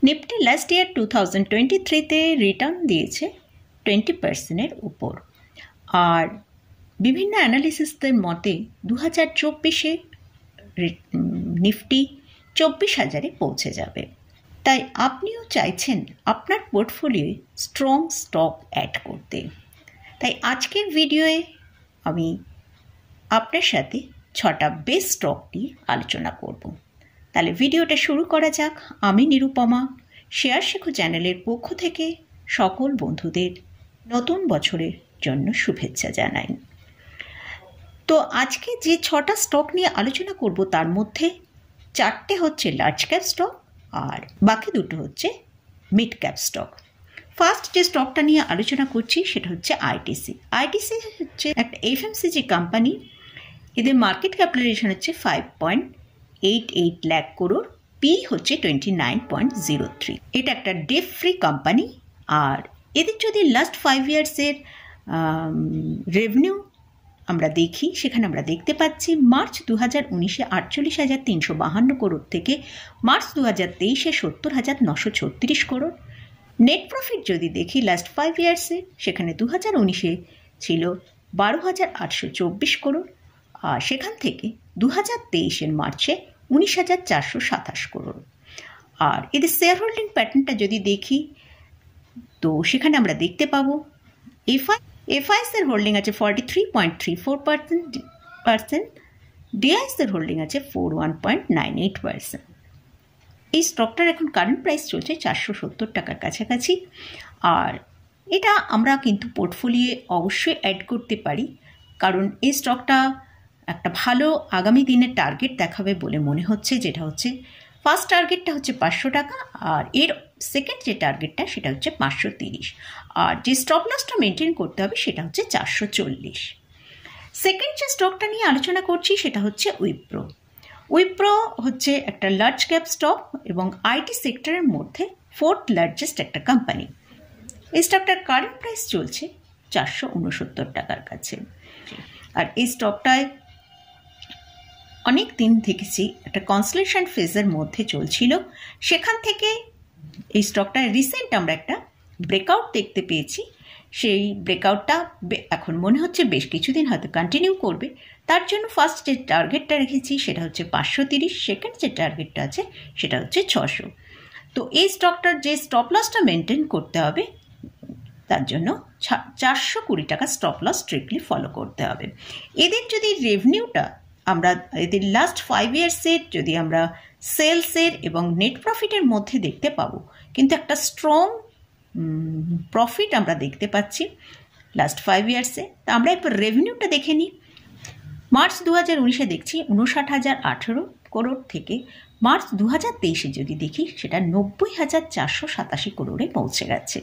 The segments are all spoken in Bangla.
নিফটি লাস্ট ইয়ার 2023-তে রিটার্ন দিয়েছে 20%-এর উপর। আর বিভিন্ন অ্যানালিসিসদের মতে 2024-এ নিফটি 24,000-এ পৌঁছে যাবে। তাই আপনিও চাইছেন আপনার পোর্টফোলিওয়ে স্ট্রং স্টক অ্যাড করতে। তাই আজকের ভিডিওয়ে আমি আপনার সাথে 6টা বেস্ট স্টক নিয়ে আলোচনা করব। তাহলে ভিডিওটা শুরু করা যাক। আমি নিরুপমা, শেয়ার শেখো চ্যানেলের পক্ষ থেকে সকল বন্ধুদের নতুন বছরের জন্য শুভেচ্ছা জানাই। তো আজকে যে 6টা স্টক নিয়ে আলোচনা করব তার মধ্যে 4টে হচ্ছে লার্জ ক্যাপ স্টক আর বাকি 2টো হচ্ছে মিড ক্যাপ স্টক। ফার্স্ট যে স্টকটা নিয়ে আলোচনা করছি সেটা হচ্ছে আইটিসি। আইটিসি হচ্ছে একটা এফএমসিজি কোম্পানি। এদের মার্কেট ক্যাপিটালাইজেশন হচ্ছে 5.88 লাখ করোড়, পি হচ্ছে 29.03। এটা একটা ডেট ফ্রি কোম্পানি। আর এদের যদি লাস্ট 5 ইয়ার্সের রেভিনিউ আমরা দেখি, সেখানে আমরা দেখতে পাচ্ছি মার্চ 2019-এ 48,352 করোড় থেকে মার্চ 2023-এ 70,936 করোড়। নেট প্রফিট যদি দেখি লাস্ট 5 ইয়ার্সে, সেখানে 2019-এ ছিল 12,824 করোড়, আর সেখান থেকে 2023-এর মার্চে 19,427 করোড়। আর এদের শেয়ার হোল্ডিং প্যাটার্নটা যদি দেখি তো সেখানে আমরা দেখতে পাবো এফআইএসের হোল্ডিং আছে 43.34%, ডিআইএসের হোল্ডিং আছে 41.98%। এই স্টকটার এখন কারেন্ট প্রাইস চলছে 470 টাকার কাছাকাছি। আর এটা আমরা কিন্তু পোর্টফোলিওয়ে অবশ্যই অ্যাড করতে পারি, কারণ এই স্টকটা একটা ভালো আগামী দিনের টার্গেট দেখাবে বলে মনে হচ্ছে। যেটা হচ্ছে ফার্স্ট টার্গেটটা হচ্ছে 500 টাকা, আর এর সেকেন্ড যে টার্গেটটা সেটা হচ্ছে 530, আর যে স্টপ লসটা মেনটেন করতে হবে সেটা হচ্ছে 440। সেকেন্ড যে স্টকটা নিয়ে আলোচনা করছি সেটা হচ্ছে উইপ্রো। উইপ্রো হচ্ছে একটা লার্জ ক্যাপ স্টক এবং আইটি সেক্টরের মধ্যে 4th লার্জেস্ট একটা কোম্পানি। এই স্টকটার কারেন্ট প্রাইস চলছে 469 টাকার কাছে। আর এই স্টকটায় অনেক দিন দেখেছি একটা কনসোলিডেশন ফেজের মধ্যে চলছিল, সেখান থেকে এই স্টকটায় রিসেন্ট আমরা একটা ব্রেকআউট দেখতে পেয়েছি। সেই ব্রেকআউটটা এখন মনে হচ্ছে বেশ কিছুদিন হয়তো কন্টিনিউ করবে। তার জন্য ফার্স্ট যে টার্গেটটা রেখেছি সেটা হচ্ছে 530, সেকেন্ড যে টার্গেটটা আছে সেটা হচ্ছে 600। তো এই স্টকটার যে স্টপ লসটা মেনটেন করতে হবে তার জন্য 420 টাকা স্টপ লস স্ট্রিক্টলি ফলো করতে হবে। এদের যদি রেভিনিউটা আমরা এদের লাস্ট 5 ইয়ার্সের যদি আমরা সেলসের এবং নেট প্রফিটের মধ্যে দেখতে পাবো, কিন্তু একটা স্ট্রং প্রফিট আমরা দেখতে পাচ্ছি লাস্ট 5 ইয়ার্সে। তা আমরা একবার রেভিনিউটা দেখে নিই। মার্চ 2019-এ দেখছি 59,018 করোড় থেকে মার্চ 2023-এ যদি দেখি সেটা 90,487 করোড়ে পৌঁছে গেছে।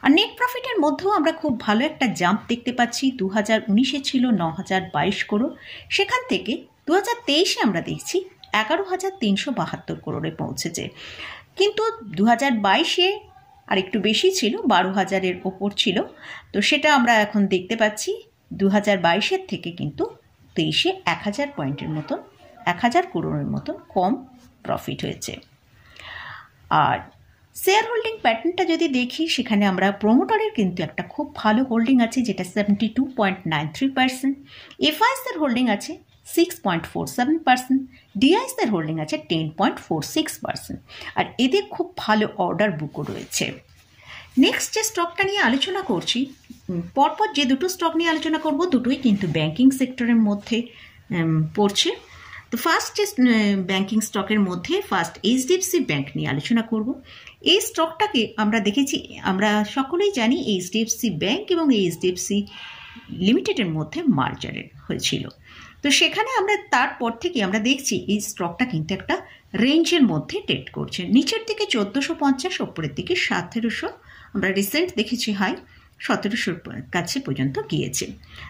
আর নেট প্রফিটের মধ্যেও আমরা খুব ভালো একটা জাম্প দেখতে পাচ্ছি। 2019-এ ছিল 9,022 করোড়, সেখান থেকে 2023-এ আমরা দেখছি 11,372 করোড়ে পৌঁছেছে। কিন্তু 2022-এ আর একটু বেশি ছিল, 12,000-এর ওপর ছিল। তো সেটা আমরা এখন দেখতে পাচ্ছি 2022-এর থেকে কিন্তু 23-এ 1,000 পয়েন্টের মতন, 1,000 করোড়ের মতন কম প্রফিট হয়েছে। আর শেয়ার হোল্ডিং প্যাটার্নটা যদি দেখি, সেখানে আমরা প্রোমোটারের কিন্তু একটা খুব ভালো হোল্ডিং আছে যেটা 72.93%, এফআইএসের হোল্ডিং আছে 6.47%, ডিআইএসের হোল্ডিং আছে 10.46%। আর এদের খুব ভালো অর্ডার বুকও রয়েছে। নেক্সট যে স্টকটা নিয়ে আলোচনা করছি, পরপর যে 2টো স্টক নিয়ে আলোচনা করব দুটোই কিন্তু ব্যাংকিং সেক্টরের মধ্যে পড়ছে। তো ফার্স্ট যে ব্যাংকিং স্টকের মধ্যে ফার্স্ট এইচডিএফসি ব্যাংক নিয়ে আলোচনা করব। এই স্টকটাকে আমরা দেখেছি, আমরা সকলেই জানি এইচডিএফসি ব্যাংক এবং এইচডিএফসি লিমিটেডের মধ্যে মার্জারের হয়েছিল। তো সেখানে আমরা তারপর থেকে আমরা দেখছি এই স্টকটা কিন্তু একটা রেঞ্জের মধ্যে ট্রেড করছে। নিচের দিকে 1450, ওপরের দিকে 1700, আমরা রিসেন্ট দেখেছি হাই 1700 কাছে পর্যন্ত গিয়েছে।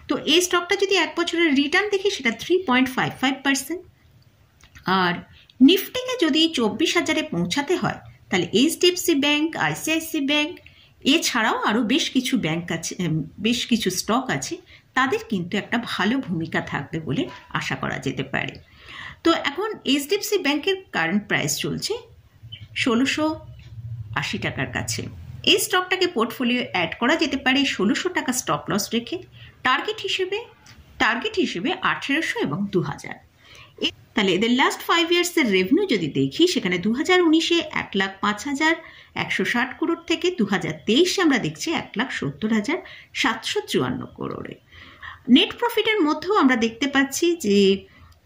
তো এই স্টকটা যদি 1 বছরের রিটার্ন দেখি সেটা 3.55%। আর নিফটিকে যদি 24,000-এ পৌঁছাতে হয় তাহলে এইচডিএফসি ব্যাংক, আইসিআইসি ব্যাংক এছাড়াও আরও বেশ কিছু ব্যাংক আছে, বেশ কিছু স্টক আছে, তাদের কিন্তু একটা ভালো ভূমিকা থাকবে বলে আশা করা যেতে পারে। তো এখন এইচডিএফসি ব্যাংকের কারেন্ট প্রাইস চলছে 980 টাকার কাছে। এই স্টকটাকে পোর্টফোলিও অ্যাড করা যেতে পারে 1600 টাকা স্টপ লস রেখে, টার্গেট হিসেবে 1800 এবং 2000। তাহলে এদের লাস্ট 5 ইয়ার্সের রেভিনিউ যদি দেখি, সেখানে 2019-এ 1,05,160 করোড় থেকে 2023-এ আমরা দেখছি 1,70,754 করোড়ে। নেট প্রফিটের মধ্যেও আমরা দেখতে পাচ্ছি যে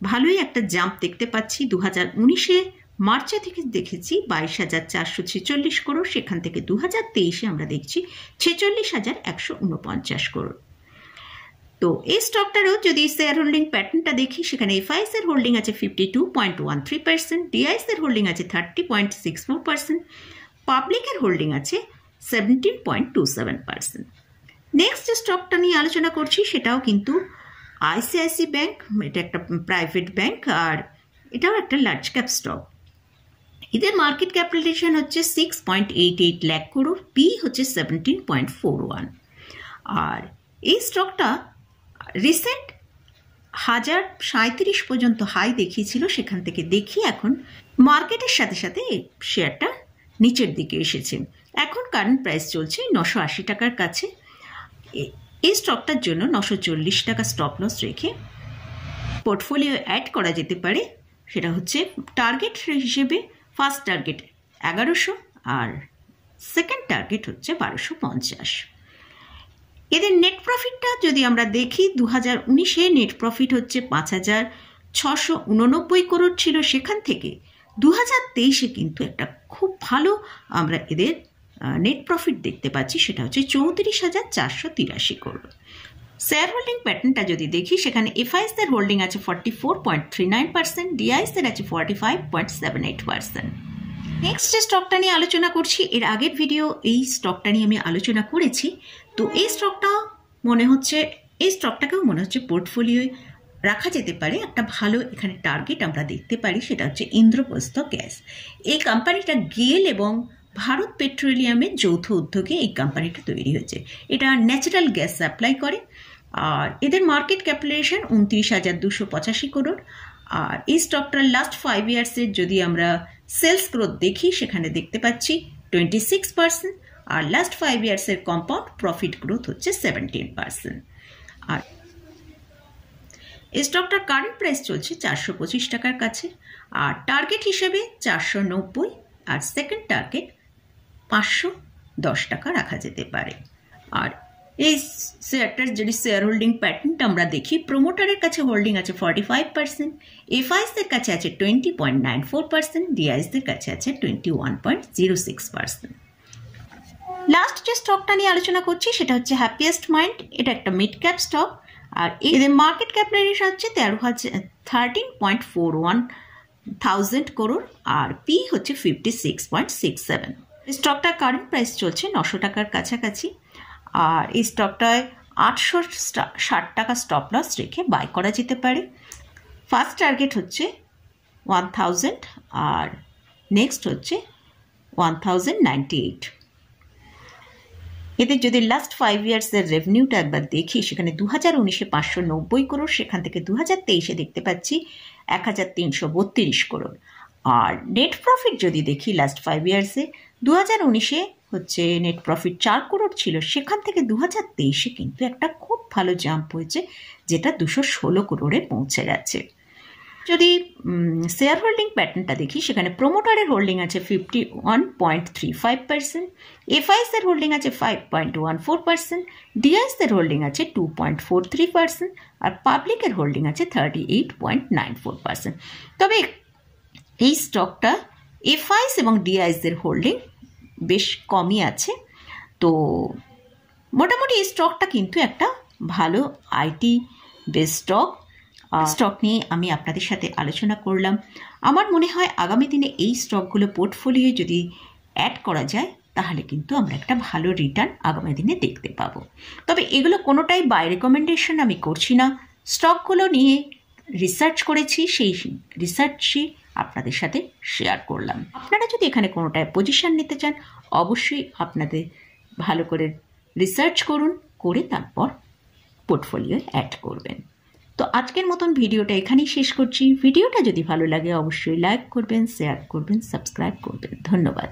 ভালোই একটা জাম্প দেখতে পাচ্ছি। 2019-এ মার্চে থেকে দেখেছি 22,446 করোড়, সেখান থেকে 2023-এ আমরা দেখছি 46,149 করোড়। তো এই স্টকটারও যদি শেয়ার হোল্ডিং প্যাটার্নটা দেখি, সেখানে এফআইএস এর হোল্ডিং আছে 52.13%, ডিআইএস এর হোল্ডিং আছে 30.64%, পাবলিকের হোল্ডিং আছে 17.27%। নেক্সট যে স্টকটা নিয়ে আলোচনা করছি সেটাও কিন্তু আইসিআইসি ব্যাংক। এটা একটা প্রাইভেট ব্যাংক আর এটাও একটা লার্জ ক্যাপ স্টক। এদের মার্কেট ক্যাপিটালাইজেশন হচ্ছে 6.88 লাখ করোড়, পি হচ্ছে 17.41। আর এই স্টকটা রিসেন্ট 1037 পর্যন্ত হাই দেখিয়েছিল, সেখান থেকে দেখি এখন মার্কেটের সাথে সাথে শেয়ারটা নিচের দিকে এসেছে। এখন কারেন্ট প্রাইস চলছে 980 টাকার কাছে। এই স্টকটার জন্য 940 টাকা স্টপ লস রেখে পোর্টফোলিও অ্যাড করা যেতে পারে। সেটা হচ্ছে টার্গেট হিসেবে ফার্স্ট টার্গেট 1100 আর সেকেন্ড টার্গেট হচ্ছে 1250। এদের নেট প্রফিটটা যদি আমরা দেখি, 2019-এ নেট প্রফিট হচ্ছে 5,689 করোড় ছিল, সেখান থেকে 2023-এ কিন্তু একটা খুব ভালো আমরা এদের নেট প্রফিট দেখতে পাচ্ছি, সেটা হচ্ছে 34,483 করোড়। শেয়ার হোল্ডিং প্যাটার্নটা যদি দেখি, সেখানে এফআইএস এর হোল্ডিং আছে 44.39%, ডিআইএস এর আছে 45.78%। নেক্সট যে স্টকটা নিয়ে আলোচনা করছি, এর আগের ভিডিও এই স্টকটা নিয়ে আমি আলোচনা করেছি। তো এই স্টকটা এই স্টকটাকেও মনে হচ্ছে পোর্টফোলিওয় রাখা যেতে পারে। একটা ভালো এখানে টার্গেট আমরা দেখতে পারি, সেটা হচ্ছে ইন্দ্রপ্রস্থ গ্যাস। এই কোম্পানিটা গেল এবং ভারত পেট্রোলিয়ামের যৌথ উদ্যোগে এই কোম্পানিটা তৈরি হয়েছে। এটা ন্যাচারাল গ্যাস সাপ্লাই করে আর এদের মার্কেট ক্যাপিটালাইজেশন 29,285 করোড়। আর এই স্টকটার লাস্ট 5 ইয়ার্সের যদি আমরা সেলস গ্রোথ দেখি, সেখানে দেখতে পাচ্ছি 26%, আর লাস্ট 5 ইয়ার্সের কম্পাউন্ড প্রফিট গ্রোথ হচ্ছে 17%। আর এই স্টকটার কারেন্ট প্রাইস চলছে 425 টাকার কাছে, আর টার্গেট হিসেবে 490 আর সেকেন্ড টার্গেট 510 টাকা রাখা যেতে পারে। আর এই শেয়ারটার যদি শেয়ার হোল্ডিং প্যাটার্নটা আমরা দেখি, প্রোমোটারের কাছে হোল্ডিং আছে 45%, এফআইএস এর কাছে আছে 20.94%, ডিআইএস এর কাছে আছে 21.06%। লাস্ট যে স্টকটা নিয়ে আলোচনা করছি সেটা হচ্ছে হ্যাপিয়েস্ট মাইন্ড। এটা একটা মিড ক্যাপ স্টক আর এদের মার্কেট ক্যাপিটালাইজেশন হচ্ছে 13.41 থাউজেন্ড করোড় আর পি হচ্ছে 56.67। স্টকটার কারেন্ট প্রাইস চলছে 900 টাকার কাছাকাছি। আর এই স্টকটায় 860 টাকা স্টপ লস রেখে বাই করা যেতে পারে। ফার্স্ট টার্গেট হচ্ছে 1000 আর নেক্সট হচ্ছে 1098। এদের যদি লাস্ট 5 ইয়ার্সের রেভিনিউটা একবার দেখি, সেখানে 2019-এ 590 করোড়, সেখান থেকে 2023-এ দেখতে পাচ্ছি 1,332 করোড়। আর নেট প্রফিট যদি দেখি লাস্ট 5 ইয়ার্সে, 2019-এ হচ্ছে নেট প্রফিট 4 করোড় ছিল, সেখান থেকে 2023-এ কিন্তু একটা খুব ভালো জাম্প হয়েছে, যেটা 216 করোড়ে পৌঁছে গেছে। যদি শেয়ার হোল্ডিং প্যাটার্নটা দেখি, সেখানে প্রোমোটারের হোল্ডিং আছে 51.35%, এফআইএস এর হোল্ডিং আছে 5.14%, ডিআইএস এর হোল্ডিং আছে 2.43% আর পাবলিকের হোল্ডিং আছে 38.94%। তবে এই স্টকটা এফআইএস এবং ডিআইএস এর হোল্ডিং বেশ কমই আছে। তো মোটামুটি এই স্টকটা কিন্তু একটা ভালো আইটি বেস স্টক নিয়ে আমি আপনাদের সাথে আলোচনা করলাম। আমার মনে হয় আগামী দিনে এই স্টকগুলো পোর্টফোলিও যদি অ্যাড করা যায়, তাহলে কিন্তু আমরা একটা ভালো রিটার্ন আগামী দিনে দেখতে পাবো। তবে এগুলো কোনোটাই বাই রেকমেন্ডেশন আমি করছি না, স্টকগুলো নিয়ে রিসার্চ করেছি, সেই রিসার্চই আপনাদের সাথে শেয়ার করলাম। আপনারা যদি এখানে কোনোটায় পজিশন নিতে চান, অবশ্যই আপনাদের ভালো করে রিসার্চ করুন, করে তারপর পোর্টফোলিও অ্যাড করবেন। তো আজকের মতন ভিডিওটা এখানেই শেষ করছি। ভিডিওটা যদি ভালো লাগে অবশ্যই লাইক করবেন, শেয়ার করবেন, সাবস্ক্রাইব করবেন। ধন্যবাদ।